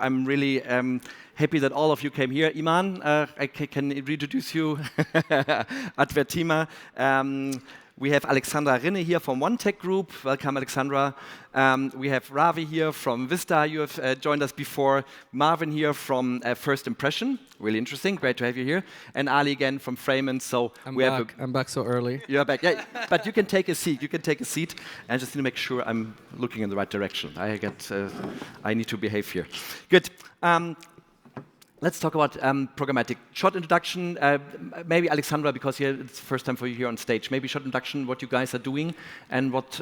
I'm really happy that all of you came here. Iman, I can reintroduce you. Advertima. We have Alexandra Rinne here from One Tech Group. Welcome, Alexandra. We have Ravi here from Vista. You have joined us before. Marvin here from First Impression. Really interesting. Great to have you here. And Ali again from Frayman. So I'm back so early. You're back. Yeah, but you can take a seat. You can take a seat. And just need to make sure I'm looking in the right direction. I need to behave here. Good. Let's talk about programmatic. Short introduction, maybe Alexandra, because it's the first time for you here on stage. Maybe short introduction, what you guys are doing, and what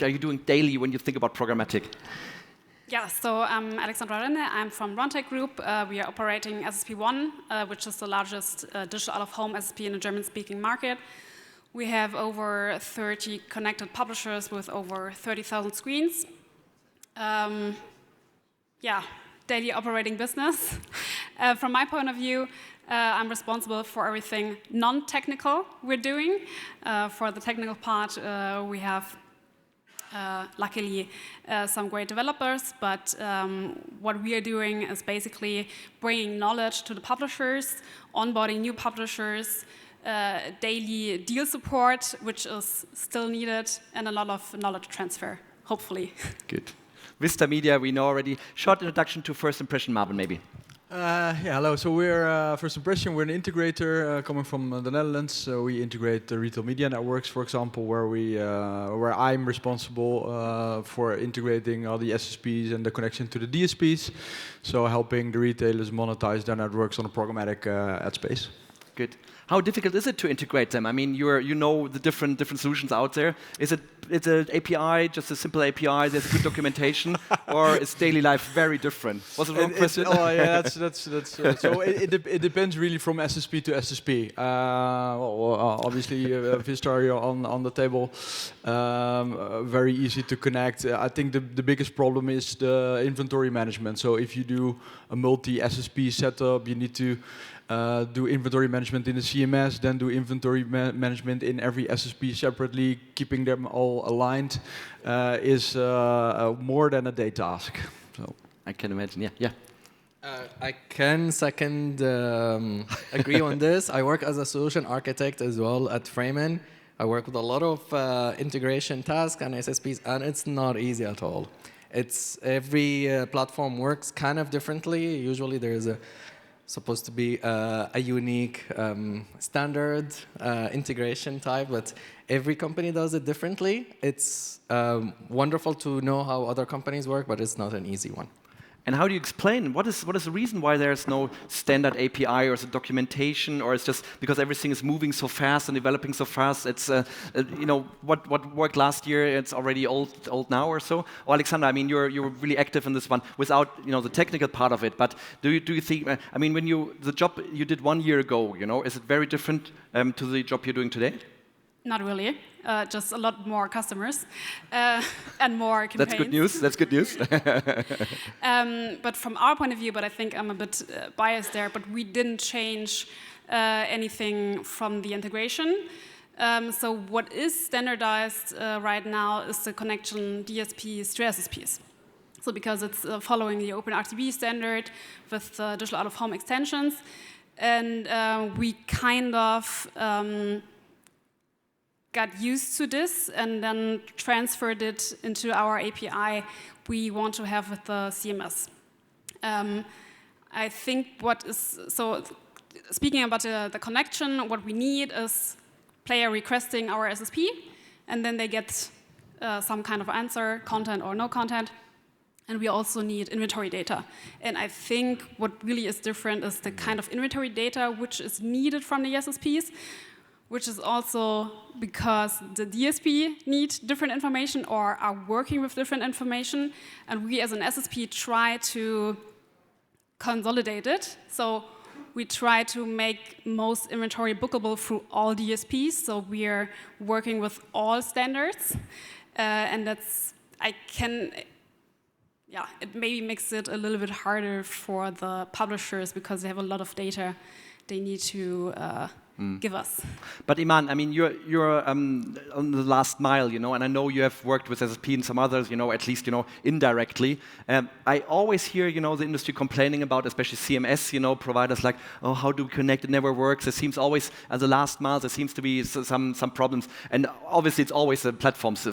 are you doing daily when you think about programmatic? Yeah, so I'm Alexandra Rinne. I'm from Rontech Group. We are operating SSP1, which is the largest digital out-of-home SSP in the German-speaking market. We have over 30 connected publishers with over 30,000 screens. Daily operating business. From my point of view, I'm responsible for everything non-technical we're doing. For the technical part, we have, luckily, some great developers, but what we are doing is basically bringing knowledge to the publishers, onboarding new publishers, daily deal support, which is still needed, and a lot of knowledge transfer, hopefully. Good. Vista Media, we know already. Short introduction to First Impression, Marvin, maybe. Hello. So we're First Impression. We're an integrator coming from the Netherlands. So we integrate the retail media networks, for example, where I'm responsible for integrating all the SSPs and the connection to the DSPs. So helping the retailers monetize their networks on a programmatic ad space. Good. How difficult is it to integrate them? I mean, you know the different solutions out there. It's an API, just a simple API. There's good documentation, or is daily life very different? Was it the wrong question? Oh yeah, that's so it depends really from SSP to SSP. Obviously, Vista are on the table. Very easy to connect. I think the biggest problem is the inventory management. So if you do a multi-SSP setup, you need to do inventory management in the CMS, then do inventory management in every SSP separately, keeping them all aligned is more than a day task. So I can imagine, yeah. I can second agree on this. I work as a solution architect as well at Frayman. I work with a lot of integration tasks and SSPs, and it's not easy at all. Every platform works kind of differently. Usually there is supposed to be a unique standard integration type, but every company does it differently. It's wonderful to know how other companies work, but it's not an easy one. And how do you explain? What is the reason why there's no standard API or is it documentation, or it's just because everything is moving so fast and developing so fast? It's what worked last year, it's already old now or so. Or Alexandra, I mean, you're really active in this one without the technical part of it. But do you think? I mean, the job you did 1 year ago, is it very different to the job you're doing today? Not really. Just a lot more customers and more campaigns. That's good news. But from our point of view, but I think I'm a bit biased there, but we didn't change anything from the integration. So what is standardized right now is the connection DSPs to SSPs. So because it's following the OpenRTB standard with digital out-of-home extensions, and we kind of got used to this and then transferred it into our API we want to have with the CMS. I think speaking about the connection, what we need is player requesting our SSP, and then they get some kind of answer, content or no content. And we also need inventory data. And I think what really is different is the kind of inventory data which is needed from the SSPs, which is also because the DSP need different information or are working with different information. And we as an SSP try to consolidate it. So we try to make most inventory bookable through all DSPs. So we are working with all standards. And it maybe makes it a little bit harder for the publishers because they have a lot of data they need to give us. But Iman, I mean, you're on the last mile, you know, and I know you have worked with SSP and some others, you know, at least, you know, indirectly. I always hear, you know, the industry complaining about, especially CMS, you know, providers like, oh, how do we connect? It never works. It seems always, at the last mile, there seems to be some problems. And obviously, it's always the platform's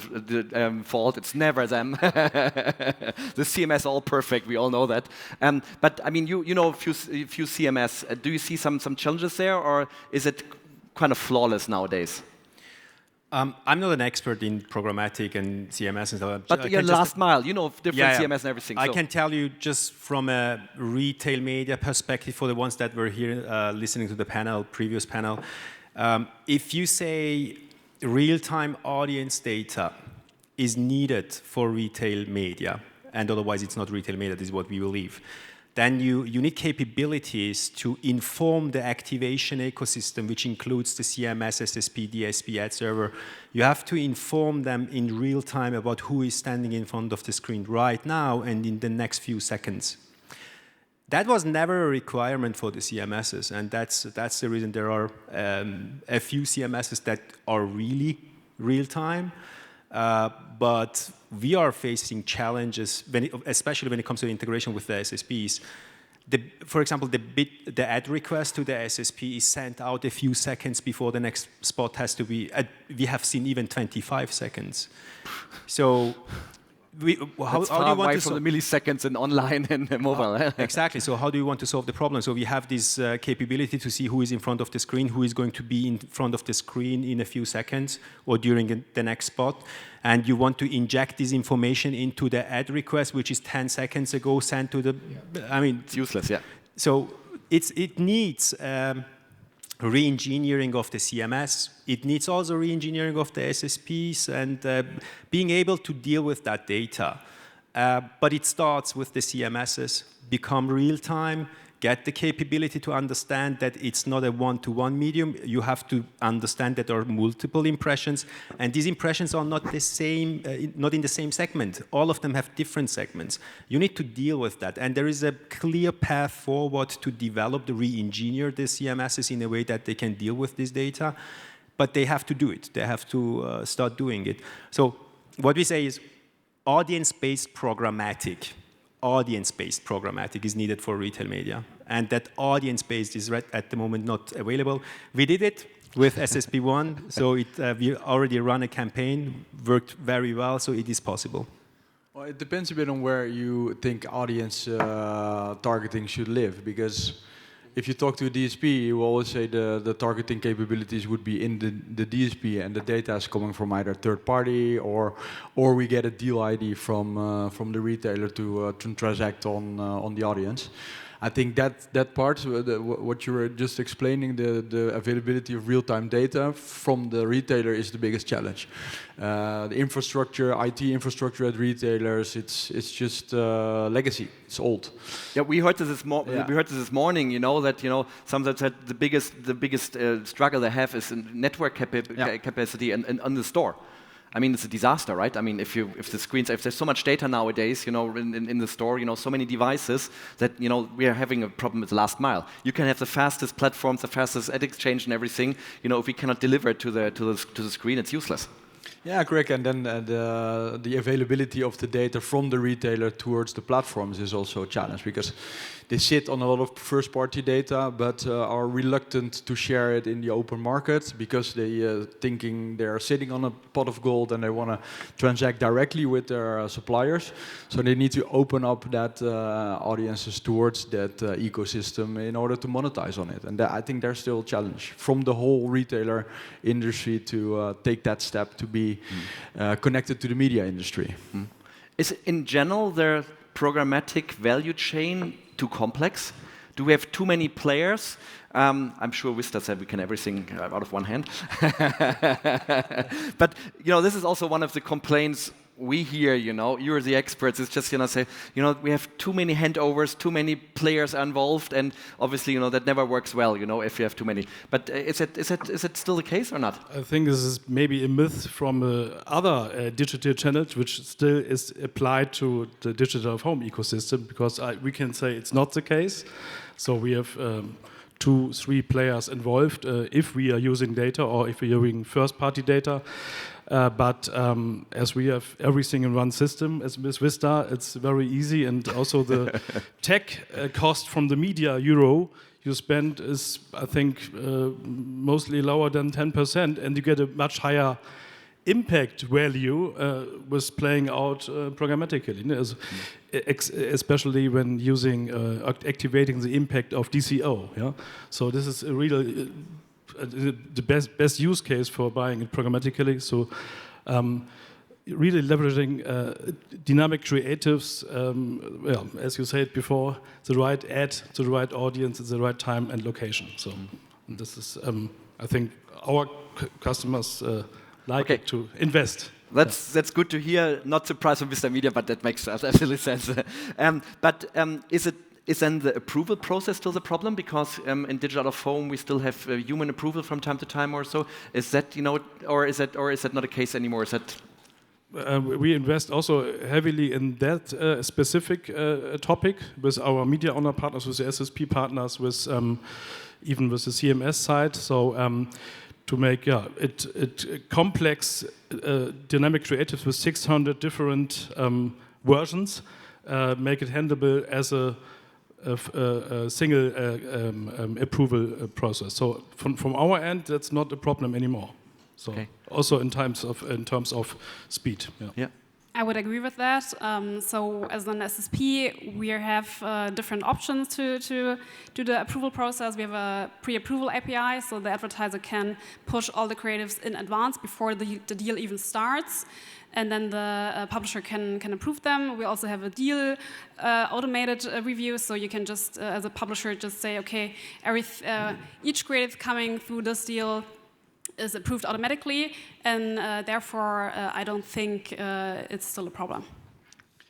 fault. It's never them. The CMS all perfect. We all know that. But I mean, you know a few CMS. Do you see some challenges there, or is it kind of flawless nowadays? I'm not an expert in programmatic and CMS and stuff. But you're last mile, you know, different CMS and everything. I can tell you just from a retail media perspective for the ones that were here listening to the previous panel, if you say real-time audience data is needed for retail media, and otherwise it's not retail media, this is what we believe, then you need capabilities to inform the activation ecosystem, which includes the CMS, SSP, DSP, ad server. You have to inform them in real time about who is standing in front of the screen right now and in the next few seconds. That was never a requirement for the CMSs, and that's the reason there are a few CMSs that are really real time. But we are facing challenges, especially when it comes to integration with the SSPs. For example, the ad request to the SSP is sent out a few seconds before the next spot has to be. We have seen even 25 seconds. So, how do you want to from the milliseconds in online and mobile? Exactly. So how do you want to solve the problem? So we have this capability to see who is in front of the screen, who is going to be in front of the screen in a few seconds or during the next spot. And you want to inject this information into the ad request, which is 10 seconds ago sent to the... I mean... It's useless, yeah. So it needs... re-engineering of the CMS. It needs also re-engineering of the SSPs and being able to deal with that data. But it starts with the CMSs, become real-time, get the capability to understand that it's not a one-to-one medium. You have to understand that there are multiple impressions, and these impressions are not the same, not in the same segment. All of them have different segments. You need to deal with that, and there is a clear path forward to develop, re-engineer the CMSs in a way that they can deal with this data, but they have to do it. They have to start doing it. So what we say is audience-based programmatic. Audience-based programmatic is needed for retail media. And that audience-based is at the moment not available. We did it with SSP1, so we already run a campaign, worked very well, so it is possible. Well, it depends a bit on where you think audience targeting should live, because if you talk to a DSP, you always say the targeting capabilities would be in the DSP, and the data is coming from either third party or we get a deal ID from the retailer to transact on the audience. I think that part, what you were just explaining, the availability of real-time data from the retailer is the biggest challenge. The infrastructure, IT infrastructure at retailers, it's just legacy. It's old. Yeah, we heard this this morning. You know that sometimes that the biggest struggle they have is in network capacity and on the store. I mean, it's a disaster, right? I mean, if there's so much data nowadays, in the store, so many devices that, we are having a problem with the last mile. You can have the fastest platforms, the fastest ad exchange and everything. If we cannot deliver it to the screen, it's useless. Yeah, correct. And then the availability of the data from the retailer towards the platforms is also a challenge, because they sit on a lot of first-party data, but are reluctant to share it in the open market because they thinking they're sitting on a pot of gold and they want to transact directly with their suppliers. So they need to open up that audiences towards that ecosystem in order to monetize on it. And I think there's still a challenge from the whole retailer industry to take that step to be connected to the media industry. Is in general the programmatic value chain too complex? Do we have too many players? I'm sure Vista said we can everything out of one hand. But this is also one of the complaints we hear. You're the experts. It's just say we have too many handovers, too many players involved, and obviously that never works well. If you have too many. But is it still the case or not? I think this is maybe a myth from other digital channels, which still is applied to the digital home ecosystem, because we can say it's not the case. So we have 2, 3 players involved if we are using data or if we are using first-party data. But as we have everything in one system, as with Vista, it's very easy. And also the tech cost from the media euro you spend is, I think, mostly lower than 10%, and you get a much higher impact value with playing out programmatically, especially when using activating the impact of DCO. Yeah? So this is a real the best use case for buying it programmatically. So really leveraging dynamic creatives, well, as you said before, the right ad to the right audience at the right time and location. So this is, I think, our customers like it to invest. That's good to hear. Not surprised from Vista Media, but that makes absolutely sense. Is then the approval process still the problem? Because in digital out of home we still have human approval from time to time or so. Is that or is that not a case anymore? Is that we invest also heavily in that specific topic with our media owner partners, with the SSP partners, with even with the CMS side. So to make it complex dynamic creatives with 600 different versions, make it handleable as a single approval process. So from our end, that's not a problem anymore. So also in terms of speed. Yeah. I would agree with that. So as an SSP, we have different options to do the approval process. We have a pre-approval API, so the advertiser can push all the creatives in advance before the deal even starts. And then the publisher can approve them. We also have a deal automated review, so you can just, as a publisher, just say, okay, each creative coming through this deal is approved automatically, and therefore I don't think it's still a problem.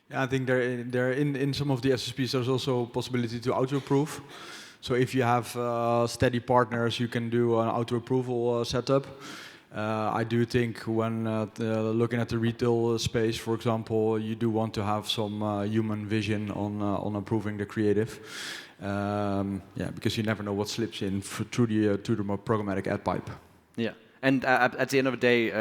Yeah, I think there in some of the SSPs there's also a possibility to auto-approve. So if you have steady partners, you can do an auto-approval setup. I do think when looking at the retail space, for example, you do want to have some human vision on approving the creative. Because you never know what slips in through the more programmatic ad pipe. Yeah. And at the end of the day,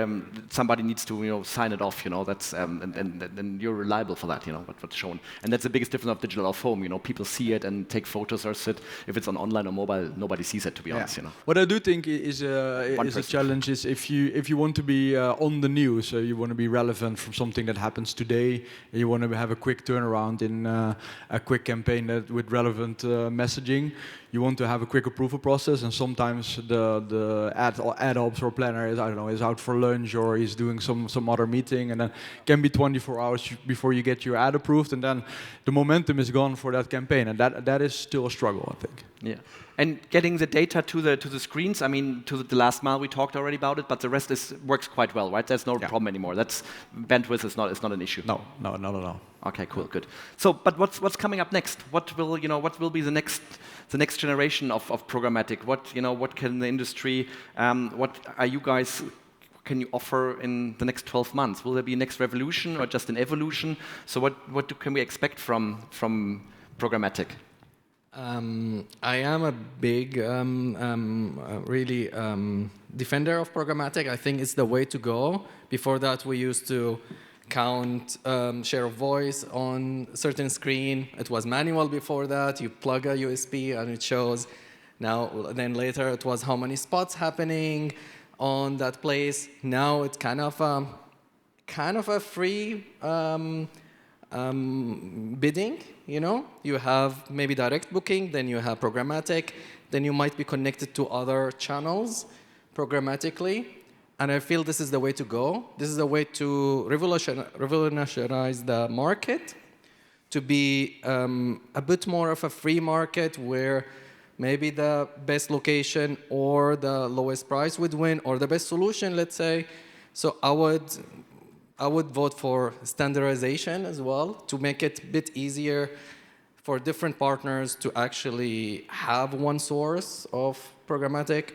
somebody needs to sign it off. That's and you're reliable for that. What's shown, and that's the biggest difference of digital out of home. People see it and take photos or sit. If it's on online or mobile, nobody sees it. To be honest, What I do think is a challenge is if you want to be on the news, so you want to be relevant from something that happens today, and you want to have a quick turnaround in a quick campaign with relevant messaging. You want to have a quick approval process, and sometimes the ad ops or planner is out for lunch or he's doing some other meeting, and then it can be 24 hours before you get your ad approved, and then the momentum is gone for that campaign, and that is still a struggle, I think. Yeah, and getting the data to the screens. I mean, to the last mile we talked already about it, but the rest works quite well, right? There's no problem anymore. That's bandwidth is not an issue. No, not at all. Okay, cool, good. So, but what's coming up next? What will be the next generation of programmatic? What can the industry? What are you guys? Can you offer in the next 12 months? Will there be a next revolution or just an evolution? So, what can we expect from programmatic? I am a big, really defender of programmatic. I think it's the way to go. Before that, we used to count share of voice on a certain screen. It was manual before that. You plug a USB and it shows. Then later it was how many spots happening on that place. Now it's kind of a free bidding. You have maybe direct booking, then you have programmatic, then you might be connected to other channels programmatically. And I feel this is the way to go. This is the way to revolutionize the market, to be a bit more of a free market where maybe the best location or the lowest price would win, or the best solution, let's say. So I would vote for standardization as well, to make it a bit easier for different partners to actually have one source of programmatic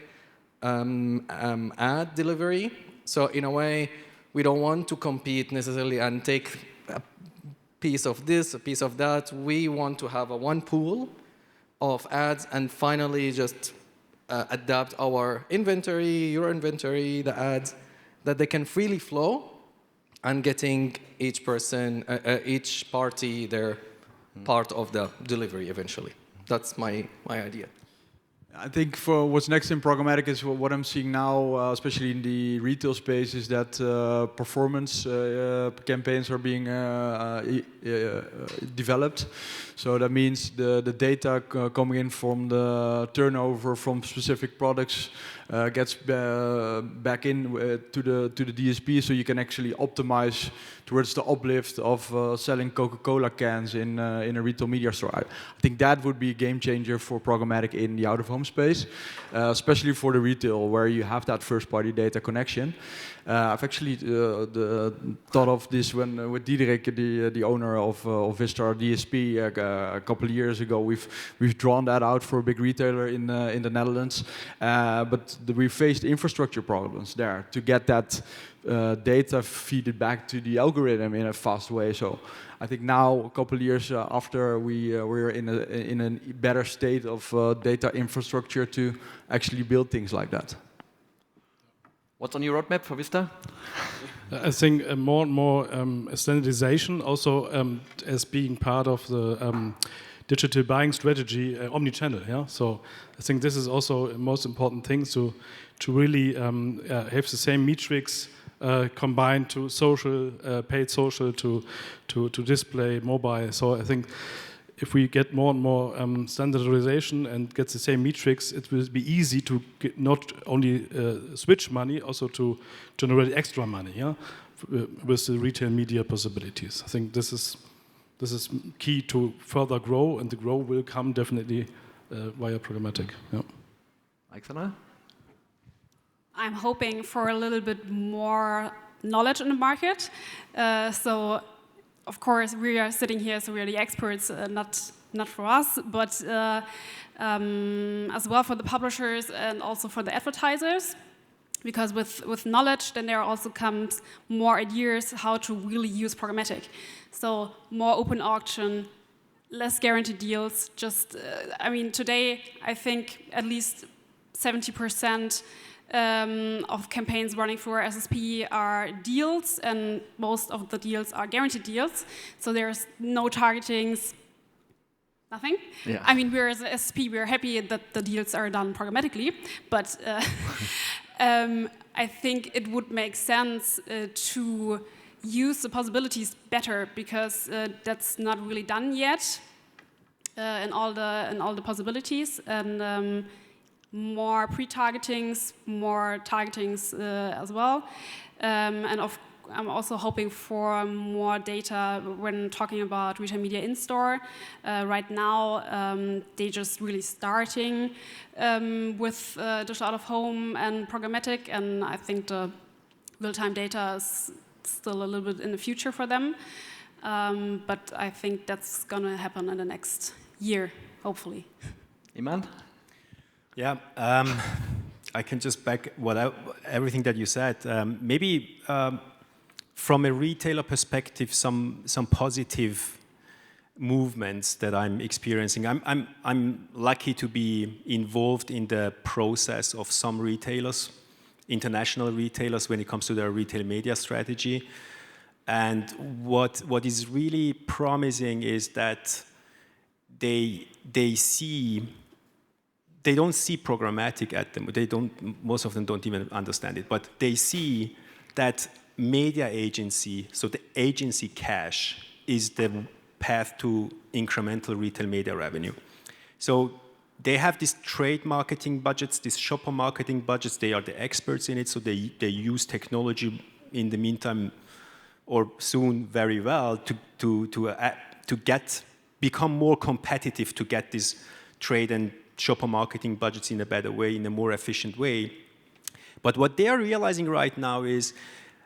ad delivery. So in a way, we don't want to compete necessarily and take a piece of this, a piece of that. We want to have one pool of ads, and finally just adapt our inventory, your inventory, the ads, that they can freely flow, and getting each person, each party their part of the delivery eventually. That's my idea. I think for what's next in programmatic is what I'm seeing now, especially in the retail space, is that performance campaigns are being developed. So that means the data coming in from the turnover from specific products gets back in to the DSP, so you can actually optimize towards the uplift of selling Coca-Cola cans in a retail media store. I think that would be a game changer for programmatic in the out-of-home space, especially for the retail where you have that first-party data connection. I've actually thought of this when with Diederik, the owner of Vistar DSP, a couple of years ago. We've drawn that out for a big retailer in the Netherlands, but we faced infrastructure problems there to get that data feeded back to the algorithm in a fast way. So I think now, a couple of years after, we're in a better state of data infrastructure to actually build things like that. What's on your roadmap for Vista? I think more and more standardization, also as being part of the digital buying strategy, omni-channel. Yeah, so I think this is also the most important thing to really have the same metrics combined to social, paid social, to display mobile. So I think if we get more and more standardization and get the same metrics, it will be easy to get not only switch money, also to generate extra money, yeah, with the retail media possibilities. I think this is key to further grow, and the growth will come definitely via programmatic. Yeah. Alexandra? I'm hoping for a little bit more knowledge in the market. So, of course, we are sitting here, so we are the experts, not for us, but as well for the publishers and also for the advertisers. Because with knowledge, then there also comes more ideas how to really use programmatic. So more open auction, less guaranteed deals. Just, I mean, today I think at least 70% of campaigns running for SSP are deals, and most of the deals are guaranteed deals. So there's no targetings, nothing. Yeah. I mean, we're as an SSP, we're happy that the deals are done programmatically, but I think it would make sense to use the possibilities better, because that's not really done yet in all the possibilities, and more pre-targetings, more targetings as well, and I'm also hoping for more data when talking about retail media in-store. Right now, they just really starting with digital out-of-home and programmatic, and I think the real-time data is still a little bit in the future for them. But I think that's going to happen in the next year, hopefully. Iman? Yeah, I can just back everything that you said. Maybe from a retailer perspective, some positive movements that I'm experiencing. I'm lucky to be involved in the process of some retailers, international retailers, when it comes to their retail media strategy. And what is really promising is that they don't see programmatic at them. Most of them don't even understand it. But they see that media agency, so the agency cash, is the path to incremental retail media revenue. So they have these trade marketing budgets, these shopper marketing budgets. They are the experts in it, so they use technology in the meantime, or soon, very well to become more competitive, to get these trade and shopper marketing budgets in a better way, in a more efficient way. But what they are realizing right now is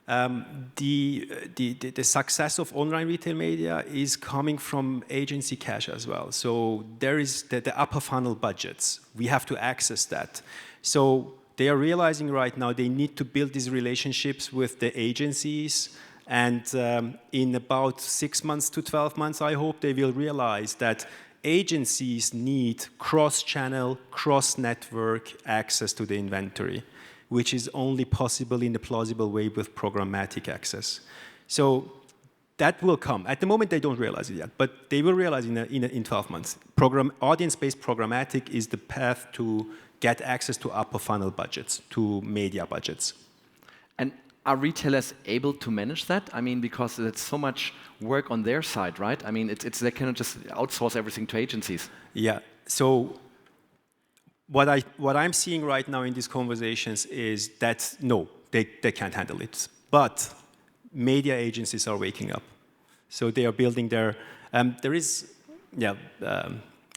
the success of online retail media is coming from agency cash as well. So there is the upper funnel budgets. We have to access that. So they are realizing right now they need to build these relationships with the agencies. And in about 6 months to 12 months, I hope they will realize that agencies need cross-channel, cross-network access to the inventory, which is only possible in a plausible way with programmatic access. So that will come. At the moment, they don't realize it yet, but they will realize in 12 months. Audience-based programmatic is the path to get access to upper funnel budgets, to media budgets. And are retailers able to manage that? I mean, because it's so much work on their side, right? I mean, they cannot just outsource everything to agencies. Yeah. So what I'm seeing right now in these conversations is that no, they can't handle it. But media agencies are waking up. So they are building their.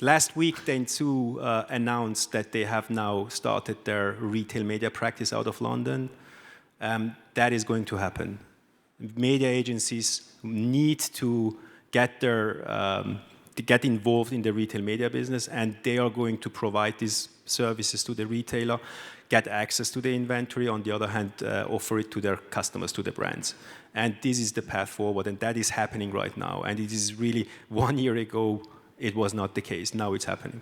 Last week, Dentsu announced that they have now started their retail media practice out of London. That is going to happen. Media agencies need to get involved in the retail media business, and they are going to provide these services to the retailer, get access to the inventory, on the other hand, offer it to their customers, to the brands. And this is the path forward, and that is happening right now. And it is really, 1 year ago, it was not the case. Now it's happening.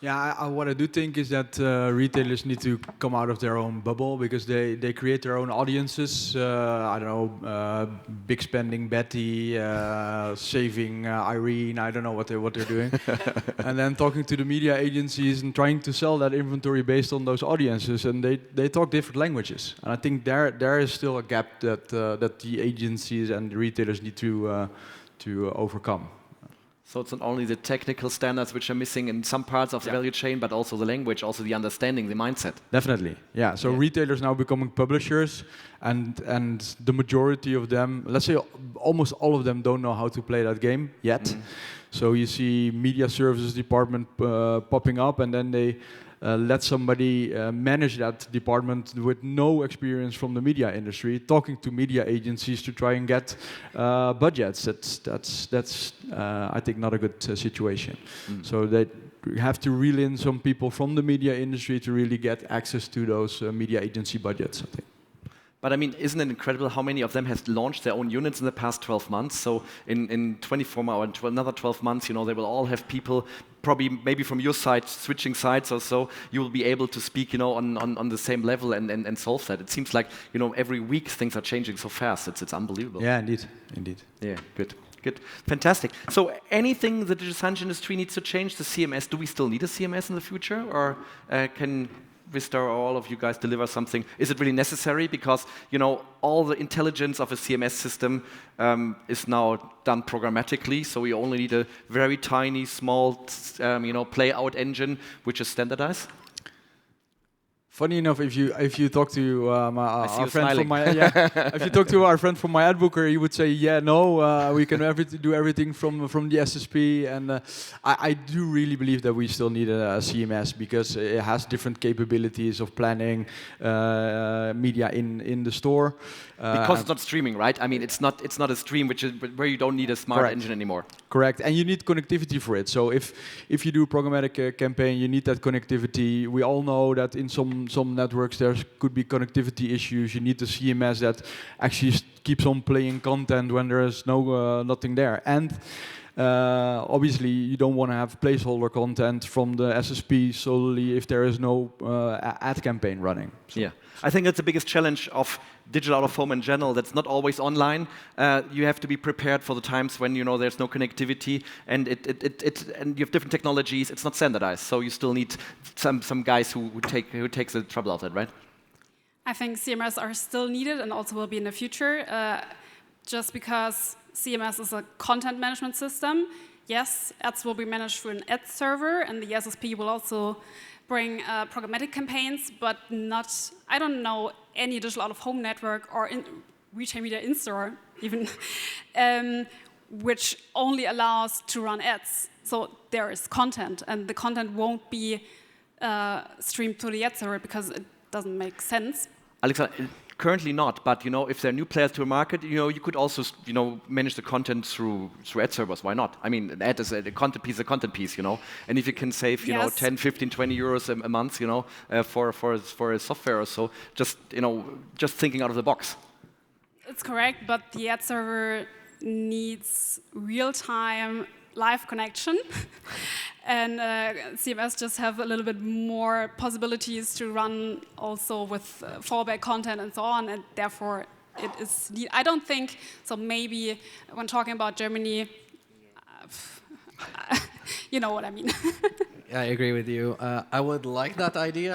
Yeah, what I do think is that retailers need to come out of their own bubble, because they create their own audiences. I don't know, big spending Betty, saving Irene. I don't know what they're doing. And then talking to the media agencies and trying to sell that inventory based on those audiences, and they talk different languages. And I think there is still a gap that the agencies and the retailers need to overcome. So it's not only the technical standards which are missing in some parts of the value chain, but also the language, also the understanding, the mindset. Definitely, yeah. So retailers now becoming publishers, and the majority of them, let's say almost all of them, don't know how to play that game yet. So you see media services department popping up, and then they let somebody manage that department with no experience from the media industry, talking to media agencies to try and get budgets. That's I think not a good situation. So that we have to reel in some people from the media industry to really get access to those media agency budgets, I think. But I mean, isn't it incredible how many of them have launched their own units in the past 12 months? So in 24 months, or another 12 months, they will all have people, probably maybe from your side, switching sides or so. You will be able to speak, on the same level and solve that. It seems like, every week things are changing so fast. It's unbelievable. Yeah, indeed. Yeah, good, fantastic. So anything the digital signage industry needs to change, the CMS, do we still need a CMS in the future, or can Vista or all of you guys deliver something? Is it really necessary? Because all the intelligence of a CMS system is now done programmatically, so we only need a very tiny, small, play-out engine which is standardized. Funny enough, if you talk to our friend smiling. from my if you talk to our friend from my ad booker, he would say, we can do everything from the SSP, and I do really believe that we still need a CMS, because it has different capabilities of planning media in the store. Because it's not streaming, right? I mean, it's not a stream where you don't need a smart engine anymore. Correct, and you need connectivity for it. So if you do a programmatic campaign, you need that connectivity. We all know that in some networks there could be connectivity issues. You need the CMS that actually keeps on playing content when there is nothing there. And obviously, you don't want to have placeholder content from the SSP solely if there is no ad campaign running. So. Yeah, I think that's the biggest challenge of digital out-of-home in general. That's not always online. You have to be prepared for the times when there's no connectivity, and and you have different technologies. It's not standardized, so you still need some guys who takes the trouble out of it, right? I think CMS are still needed and also will be in the future, just because CMS is a content management system. Yes, ads will be managed through an ad server, and the SSP will also bring programmatic campaigns, but I don't know any digital out-of-home network or retail media in-store even, which only allows to run ads. So there is content, and the content won't be streamed to the ad server because it doesn't make sense. Alexander, currently not, but if there are new players to a market, you could also manage the content through ad servers. Why not? I mean, an ad is a content piece, and if you can save 10, 15, 20 euros a month, for a software or so, just thinking out of the box. It's correct, but the ad server needs real-time live connection. And CMS just have a little bit more possibilities to run also with fallback content and so on, and therefore it is. I don't think so. Maybe when talking about Germany, you know what I mean. I agree with you. I would like that idea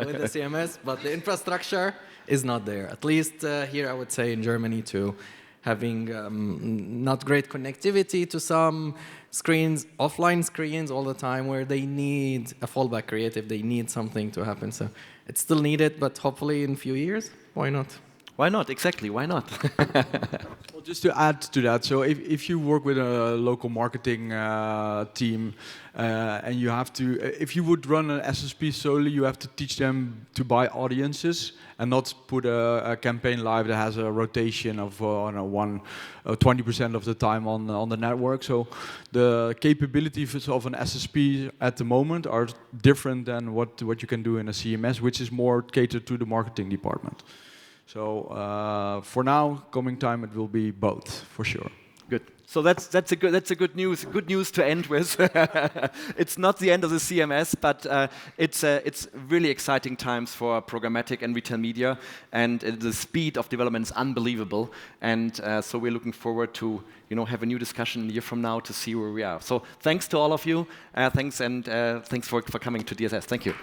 with the CMS, but the infrastructure is not there. At least here, I would say in Germany too, having not great connectivity to some screens, offline screens all the time, where they need a fallback creative, they need something to happen. So it's still needed, but hopefully in a few years, why not? Why not? Exactly, why not? Well, just to add to that, so if you work with a local marketing team and you have to, if you would run an SSP solely, you have to teach them to buy audiences and not put a campaign live that has a rotation of 20% of the time on the network. So the capabilities of an SSP at the moment are different than what you can do in a CMS, which is more catered to the marketing department. So for now, coming time, it will be both for sure. Good. So that's a good news to end with. It's not the end of the CMS, but it's really exciting times for programmatic and retail media, and the speed of development is unbelievable. And so we're looking forward to have a new discussion a year from now to see where we are. So thanks to all of you. Thanks for coming to DSS. Thank you.